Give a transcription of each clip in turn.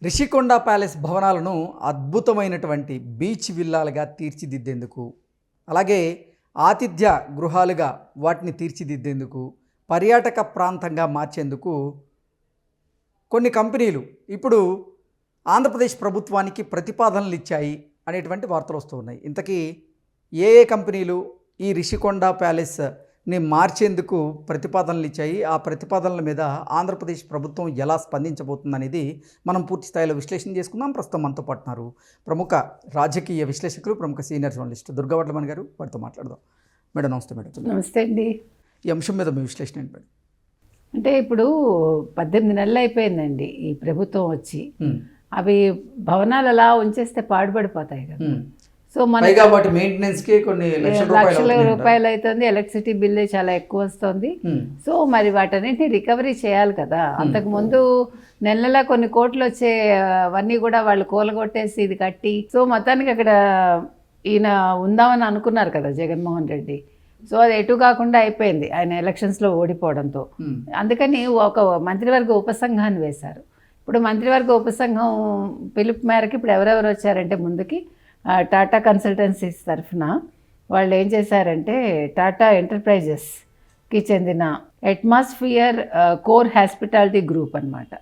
Rishikonda palace భవనాలను అద్భుతమైనటువంటి beach విల్లాలుగా తీర్చిదిద్దేందుకు, అలాగే ఆతిథ్య గృహాలుగా వాటిని తీర్చిదిద్దేందుకు, పర్యాటక ప్రాంతంగా మార్చేందుకు కొన్ని కంపెనీలు ఇప్పుడు ఆంధ్రప్రదేశ్ ప్రభుత్వానికి ప్రతిపాదనలు ఇచ్చాయి అనేటువంటి వార్తలు వస్తూ ఉన్నాయి. ఇంతకీ ఏ కంపెనీలు ఈ రిషికొండ ప్యాలెస్ని మార్చేందుకు ప్రతిపాదనలు ఇచ్చాయి, ఆ ప్రతిపాదనల మీద ఆంధ్రప్రదేశ్ ప్రభుత్వం ఎలా స్పందించబోతుందనేది మనం పూర్తి స్థాయిలో విశ్లేషణ చేసుకుందాం. ప్రస్తుతం మనతో పాటున్నారు ప్రముఖ రాజకీయ విశ్లేషకులు, ప్రముఖ సీనియర్ జర్నలిస్ట్ దుర్గావట్లమణి గారు. వారితో మాట్లాడదాం. మేడం నమస్తే. మేడం నమస్తే అండి. ఈ అంశం మీద మీ విశ్లేషణ ఏంటి మేడం? అంటే ఇప్పుడు 18 నెలలు అయిపోయిందండి ఈ ప్రభుత్వం వచ్చి. అవి భవనాలు అలా ఉంచేస్తే పాడుపడిపోతాయి కదా. సో వాటి మెయింటెనెన్స్ కి కొన్ని లక్షల రూపాయలు అవుతుంది, ఎలక్ట్రిసిటీ బిల్లు చాలా ఎక్కువ వస్తుంది. సో మరి వాటన్నింటినీ రికవరీ చేయాలి కదా. అంతకుముందు నెలలా కొన్ని కోట్లు వచ్చే అవన్నీ కూడా వాళ్ళు కూలగొట్టేసి ఇది కట్టి, సో మొత్తానికి అక్కడ ఈయన ఉందామని అనుకున్నారు కదా జగన్మోహన్ రెడ్డి. సో అది ఎటు కాకుండా అయిపోయింది ఆయన ఎలక్షన్స్లో ఓడిపోవడంతో. అందుకని ఒక మంత్రివర్గ ఉపసంఘాన్ని వేశారు. ఇప్పుడు మంత్రివర్గ ఉపసంఘం పిలుపు మేరకు ఇప్పుడు ఎవరెవరు వచ్చారంటే ముందుకి టాటా కన్సల్టెన్సీస్ తరఫున వాళ్ళు ఏం చేశారంటే టాటా ఎంటర్ప్రైజెస్కి చెందిన అట్మాస్ఫియర్ కోర్ హాస్పిటాలిటీ గ్రూప్ అన్నమాట.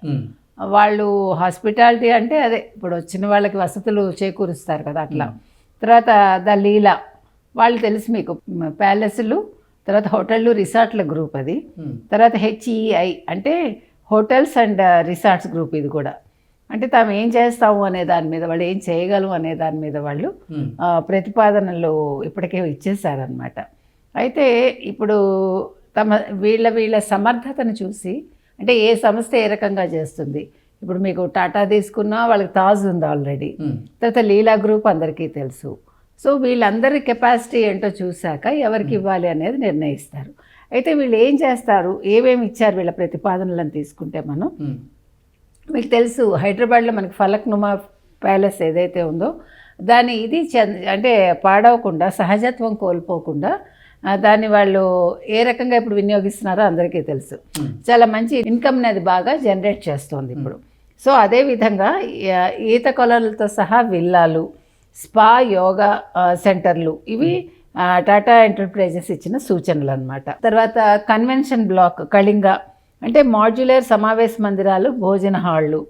వాళ్ళు హాస్పిటాలిటీ అంటే అదే ఇప్పుడు వచ్చిన వాళ్ళకి వసతులు చేకూరుస్తారు కదా అట్లా. తర్వాత ద లీలా వాళ్ళు తెలుసు మీకు, ప్యాలెస్లు, తర్వాత హోటళ్ళు రిసార్ట్ల గ్రూప్ అది. తర్వాత హెచ్ఈఐ అంటే హోటల్స్ అండ్ రిసార్ట్స్ గ్రూప్. ఇది కూడా అంటే తాము ఏం చేస్తాము అనే దాని మీద, వాళ్ళు ఏం చేయగలము అనే దాని మీద వాళ్ళు ప్రతిపాదనలు ఇప్పటికే ఇచ్చేసారనమాట. అయితే ఇప్పుడు వీళ్ళ సమర్థతను చూసి, అంటే ఏ సంస్థ ఏ రకంగా చేస్తుంది. ఇప్పుడు మీకు టాటా తీసుకున్నా వాళ్ళకి తాజ్ ఉంది ఆల్రెడీ. తర్వాత లీలా గ్రూప్ అందరికీ తెలుసు. సో వీళ్ళందరి కెపాసిటీ ఏంటో చూశాక ఎవరికి ఇవ్వాలి అనేది నిర్ణయిస్తారు. అయితే వీళ్ళు ఏం చేస్తారు, ఏమేమి ఇచ్చారు వీళ్ళ ప్రతిపాదనలను తీసుకుంటే మనం, మీకు తెలుసు హైదరాబాద్లో మనకి ఫలక్నుమా ప్యాలెస్ ఏదైతే ఉందో దాన్ని ఇది అంటే పాడవకుండా, సహజత్వం కోల్పోకుండా దాన్ని వాళ్ళు ఏ రకంగా ఇప్పుడు వినియోగిస్తున్నారో అందరికీ తెలుసు. చాలా మంచి ఇన్కమ్ని అది బాగా జనరేట్ చేస్తుంది ఇప్పుడు. సో అదేవిధంగా ఈత కొలలతో సహా విల్లాలు, స్పా, యోగా సెంటర్లు, ఇవి టాటా ఎంటర్ప్రైజెస్ ఇచ్చిన సూచనలు అనమాట. తర్వాత కన్వెన్షన్ బ్లాక్, కళింగ అంటే మాడ్యులర్ సమావేశ మందిరాలు, భోజన హాళ్ళు,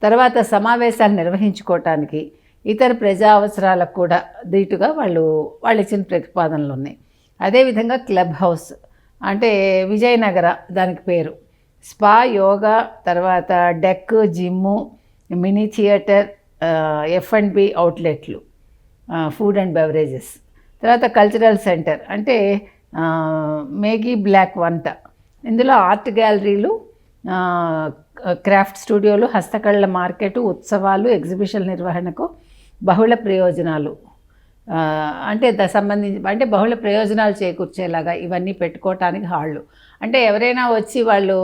తర్వాత సమావేశాలు నిర్వహించుకోవటానికి ఇతర ప్రజా అవసరాలకు కూడా దీటుగా వాళ్ళు ఇచ్చిన ప్రతిపాదనలు ఉన్నాయి. అదేవిధంగా క్లబ్ హౌస్ అంటే విజయనగర దానికి పేరు, స్పా, యోగా, తర్వాత deck, gym, mini theatre, F&B అవుట్లెట్లు, ఫుడ్ అండ్ బెవరేజెస్, తర్వాత కల్చరల్ సెంటర్ అంటే మేగీ బ్లాక్ వంట. ఇందులో ఆర్ట్ గ్యాలరీలు, క్రాఫ్ట్ స్టూడియోలు, హస్తకళల మార్కెట్, ఉత్సవాలు, ఎగ్జిబిషన్ నిర్వహణకు బహుళ ప్రయోజనాలు అంటే బహుళ ప్రయోజనాలు చేకూర్చేలాగా ఇవన్నీ పెట్టుకోవటానికి హాళ్ళు. అంటే ఎవరైనా వచ్చి వాళ్ళు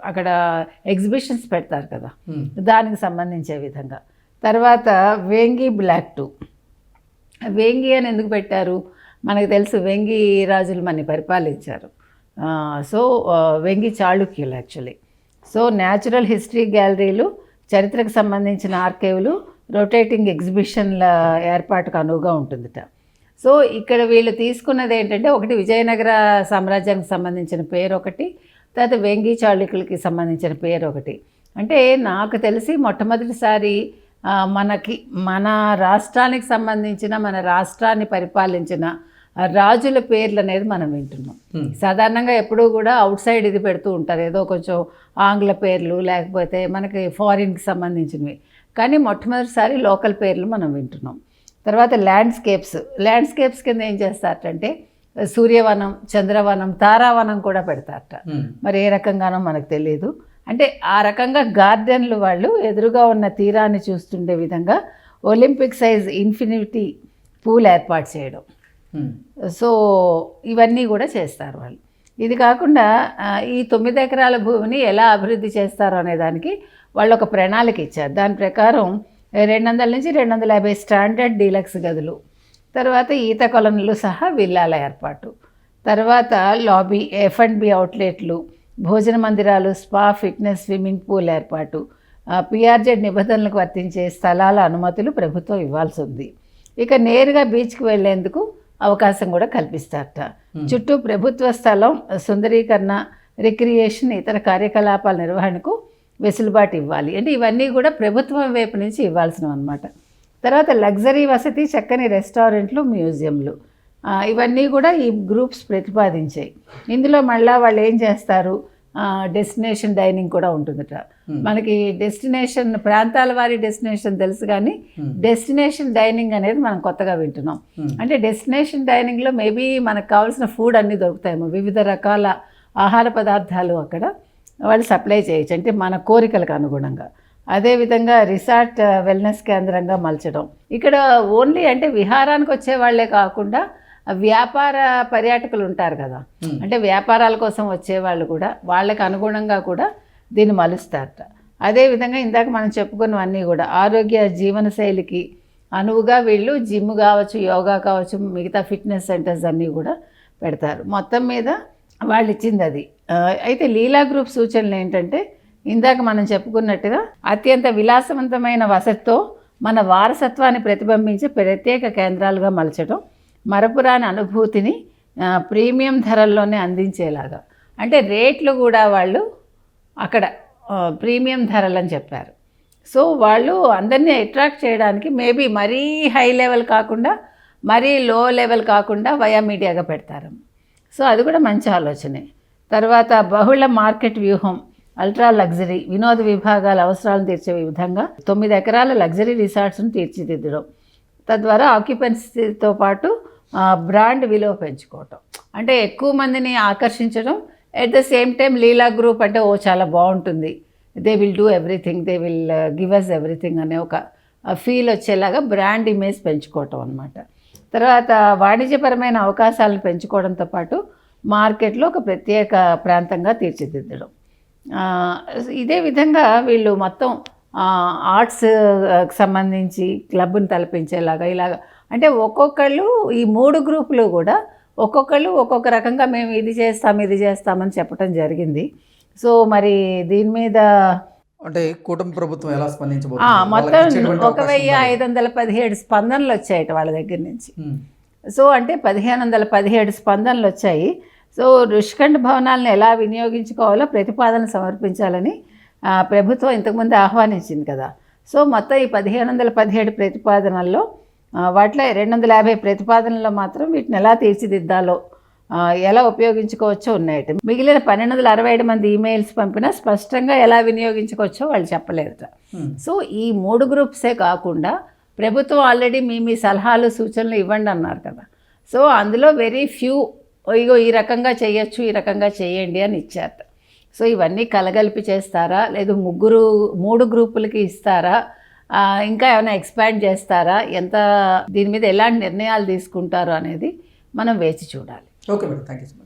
అక్కడ ఎగ్జిబిషన్స్ పెడతారు కదా, దానికి సంబంధించే విధంగా. తర్వాత వేంగి బ్లాక్ 2. వేంగి అని ఎందుకు పెట్టారు, మనకు తెలుసు వేంగి రాజులు మనని పరిపాలించారు. సో వేంగి చాళుక్యులు యాక్చువల్లీ. సో న్యాచురల్ హిస్టరీ గ్యాలరీలు, చరిత్రకు సంబంధించిన ఆర్కైవ్లు, రొటేటింగ్ ఎగ్జిబిషన్ల ఏర్పాటుకు అనువుగా ఉంటుందిట. సో ఇక్కడ వీళ్ళు తీసుకున్నది ఏంటంటే, ఒకటి విజయనగర సామ్రాజ్యానికి సంబంధించిన పేరు ఒకటి, తర్వాత వేంగి చాళుక్యులకి సంబంధించిన పేరు ఒకటి. అంటే నాకు తెలిసి మొట్టమొదటిసారి మన రాష్ట్రానికి సంబంధించిన, మన రాష్ట్రాన్ని పరిపాలించిన రాజుల పేర్లు అనేది మనం వింటున్నాం. సాధారణంగా ఎప్పుడూ కూడా అవుట్ సైడ్ ఇది పెడుతూ ఉంటారు, ఏదో కొంచెం ఆంగ్ల పేర్లు లేకపోతే మనకి ఫారిన్కి సంబంధించినవి. కానీ మొట్టమొదటిసారి లోకల్ పేర్లు మనం వింటున్నాం. తర్వాత ల్యాండ్స్కేప్స్ కింద ఏం చేస్తారంటే సూర్యవనం, చంద్రవనం, తారావనం కూడా పెడతారట. మరి ఏ రకంగానో మనకు తెలియదు. అంటే ఆ రకంగా గార్డెన్లు వాళ్ళు ఎదురుగా ఉన్న తీరాన్ని చూస్తుండే విధంగా ఒలింపిక్ సైజ్ ఇన్ఫినిటీ పూల్ ఏర్పాటు చేయడం. సో ఇవన్నీ కూడా చేస్తారు వాళ్ళు. ఇది కాకుండా ఈ 9 ఎకరాల భూమిని ఎలా అభివృద్ధి చేస్తారో అనే దానికి వాళ్ళు ఒక ప్రణాళిక ఇచ్చారు. దాని ప్రకారం 200 నుంచి 250 స్టాండర్డ్ డీలక్స్ గదులు, తర్వాత ఈత కొలనులు సహా విల్లాల ఏర్పాటు, తర్వాత లాబీ, F&B అవుట్లెట్లు, భోజన మందిరాలు, స్పా, ఫిట్నెస్, స్విమ్మింగ్ పూల్ ఏర్పాటు, పిఆర్జెడ్ నిబంధనలకు వర్తించే స్థలాల అనుమతులు ప్రభుత్వం ఇవ్వాల్సి ఉంది. ఇక నేరుగా బీచ్కి వెళ్లేందుకు అవకాశం కూడా కల్పిస్తారట. చుట్టూ ప్రభుత్వ స్థలం, సుందరీకరణ, రిక్రియేషన్, ఇతర కార్యకలాపాల నిర్వహణకు వెసులుబాటు ఇవ్వాలి. అంటే ఇవన్నీ కూడా ప్రభుత్వం వైపు నుంచి ఇవ్వాల్సినవి అనమాట. తర్వాత లగ్జరీ వసతి, చక్కని రెస్టారెంట్లు, మ్యూజియంలు, ఇవన్నీ కూడా ఈ గ్రూప్స్ ప్రతిపాదించాయి. ఇందులో మళ్ళీ వాళ్ళు ఏం చేస్తారు, డెస్టినేషన్ డైనింగ్ కూడా ఉంటుందట. మనకి డెస్టినేషన్ ప్రాంతాల వారి డెస్టినేషన్ తెలుసు, కానీ డెస్టినేషన్ డైనింగ్ అనేది మనం కొత్తగా వింటున్నాం. అంటే డెస్టినేషన్ డైనింగ్లో మేబీ మనకు కావాల్సిన ఫుడ్ అన్నీ దొరుకుతాయేమో, వివిధ రకాల ఆహార పదార్థాలు అక్కడ వాళ్ళు సప్లై చేయొచ్చు, అంటే మన కోరికలకు అనుగుణంగా. అదేవిధంగా రిసార్ట్, వెల్నెస్ కేంద్రంగా మలచడం. ఇక్కడ ఓన్లీ అంటే విహారానికి వచ్చే వాళ్ళే కాకుండా వ్యాపార పర్యాటకులు ఉంటారు కదా, అంటే వ్యాపారాల కోసం వచ్చేవాళ్ళు కూడా వాళ్ళకి అనుగుణంగా కూడా దీన్ని మలుస్తారట. అదేవిధంగా ఇందాక మనం చెప్పుకున్నవన్నీ కూడా ఆరోగ్య జీవనశైలికి అనువుగా వీళ్ళు జిమ్ కావచ్చు, యోగా కావచ్చు, మిగతా ఫిట్నెస్ సెంటర్స్ అన్నీ కూడా పెడతారు. మొత్తం మీద వాళ్ళు ఇచ్చింది అది. అయితే లీలా గ్రూప్ సూచనలు ఏంటంటే, ఇందాక మనం చెప్పుకున్నట్టుగా అత్యంత విలాసవంతమైన వసతితో మన వారసత్వాన్ని ప్రతిబింబించే ప్రత్యేక కేంద్రాలుగా మలచడం, మరపురాని అనుభూతిని ప్రీమియం ధరల్లోనే అందించేలాగా. అంటే రేట్లు కూడా వాళ్ళు అక్కడ ప్రీమియం ధరలని చెప్పారు. సో వాళ్ళు అందరినీ అట్రాక్ట్ చేయడానికి మేబీ మరీ హై లెవెల్ కాకుండా మరీ లో లెవెల్ కాకుండా వయా మీడియాగా పెడతారు. సో అది కూడా మంచి ఆలోచనే. తర్వాత బహుళ మార్కెట్ వ్యూహం, అల్ట్రా లగ్జరీ వినోద విభాగాల అవసరాలను తీర్చే విధంగా 9 ఎకరాల లగ్జరీ రిసార్ట్స్ను తీర్చిదిద్దడం, తద్వారా ఆక్యుపెన్సీతో పాటు బ్రాండ్ విలువ పెంచుకోవటం, అంటే ఎక్కువ మందిని ఆకర్షించడం. At the same time Leela group అంటే చాలా బాగుంటుంది, they will do everything, they will give us everything అనే ఒక ఫీల్ వచ్చేలాగా బ్రాండ్ ఇమేజ్ పెంచుకోవటం అన్నమాట. తర్వాత వాణిజ్యపరమైన అవకాశాలను పెంచుకోవడంతో పాటు మార్కెట్లో ఒక ప్రత్యేక ప్రాంతంగా తీర్చిదిద్దడం. ఇదే విధంగా వీళ్ళు మొత్తం ఆర్ట్స్ సంబంధించి క్లబ్ని తలపించేలాగా ఇలాగ, అంటే ఒక్కొక్కళ్ళు ఈ 3 గ్రూపులు కూడా ఒక్కొక్కళ్ళు ఒక్కొక్క రకంగా మేము ఇది చేస్తామని చెప్పడం జరిగింది. సో మరి దీని మీద అంటే కూటమి ప్రభుత్వం ఎలా స్పందించబోతుంది? మొత్తం 1517 స్పందనలు వచ్చాయట వాళ్ళ దగ్గర నుంచి. సో అంటే 1517 స్పందనలు వచ్చాయి. సో రుషికంఠ భవనాలను ఎలా వినియోగించుకోవాలో ప్రతిపాదన సమర్పించాలని ప్రభుత్వం ఇంతకుముందు ఆహ్వానించింది కదా. సో మొత్తం ఈ 1517 ప్రతిపాదనల్లో వాటిలో 250 ప్రతిపాదనల్లో మాత్రం వీటిని ఎలా తీర్చిదిద్దాలో, ఎలా ఉపయోగించుకోవచ్చో ఉన్నాయట. మిగిలిన 1267 మంది ఈమెయిల్స్ పంపినా స్పష్టంగా ఎలా వినియోగించుకోవచ్చో వాళ్ళు చెప్పలేదట. సో ఈ 3 గ్రూప్సే కాకుండా ప్రభుత్వం ఆల్రెడీ మీ సలహాలు సూచనలు ఇవ్వండి అన్నారు కదా. సో అందులో వెరీ ఫ్యూ, ఇగో ఈ రకంగా చేయొచ్చు, ఈ రకంగా చేయండి అని ఇచ్చారట. సో ఇవన్నీ కలగలిపి చేస్తారా, లేదు 3 గ్రూపులకి ఇస్తారా, ఇంకా ఏమైనా ఎక్స్పాండ్ చేస్తారా, ఎంత దీని మీద ఎలాంటి నిర్ణయాలు తీసుకుంటారో అనేది మనం వేచి చూడాలి. Okay madam, thank you.